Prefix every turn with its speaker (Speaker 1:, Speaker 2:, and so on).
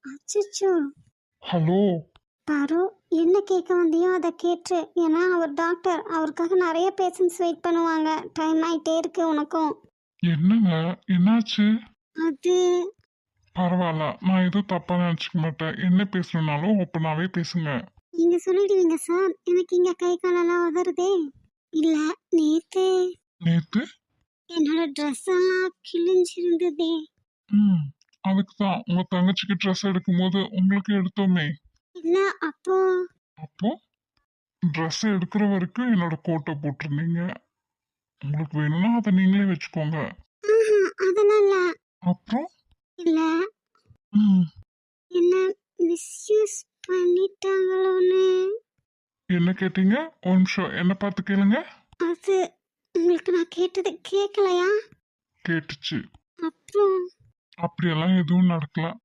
Speaker 1: அச்சச்சோ!
Speaker 2: ஹலோ.
Speaker 1: பாரு, என்ன கேட்க வந்தியோ அதை கேட்டுரு. ஏன்னா அவர் டாக்டர், அவருக்காக நிறைய பேஷண்ட்ஸ் வெயிட் பண்ணுவாங்க. டைம் ஆயிட்டே இருக்கு உனக்கும்.
Speaker 2: என்னங்க, என்னாச்சு?
Speaker 1: அது
Speaker 2: பரவாயில்ல, நான் எதுவும் தப்பா நினைச்சுக்க மாட்டேன். என்ன பேசணும்னாலும் ஓப்பனாவே பேசுங்க.
Speaker 1: நீங்க சொல்லிடுவீங்க சார். எனக்கு இங்க கை காலெல்லாம் உதறுதே. இல்ல, நேத்து
Speaker 2: நேத்து?
Speaker 1: என்னோட ட்ரெஸ் எல்லாம் கிழிஞ்சிருந்ததே.
Speaker 2: ம். அதுக்கு தான் உங்க தங்கச்சிக்கு ட்ரெஸ் எடுக்கும்போது உங்களுக்கு எடுத்தோமே.
Speaker 1: இல்ல, அப்போ
Speaker 2: அப்போ ட்ரெஸ் எடுக்கிற வரைக்கும் என்னோட கோட்டை போட்டிருந்தீங்க. உங்களுக்கு வேணும்னா அதை நீங்களே வச்சுக்கோங்க.
Speaker 1: ஆஹா, அதெல்லாம் இல்ல.
Speaker 2: அப்புறம்?
Speaker 1: இல்ல,
Speaker 2: ம்.
Speaker 1: என்ன மிஸ்யூஸ் பண்ணிட்டாங்களோன்னு.
Speaker 2: என்ன கேட்டீங்க? ஒரு நிமிஷம் என்ன பார்த்து கேளுங்க.
Speaker 1: அது உங்களுக்கு நான் கேட்டது கேட்கலையா?
Speaker 2: கேட்டுச்சு.
Speaker 1: அப்புறம்
Speaker 2: அப்படியெல்லாம் எதுவும் நடக்கல.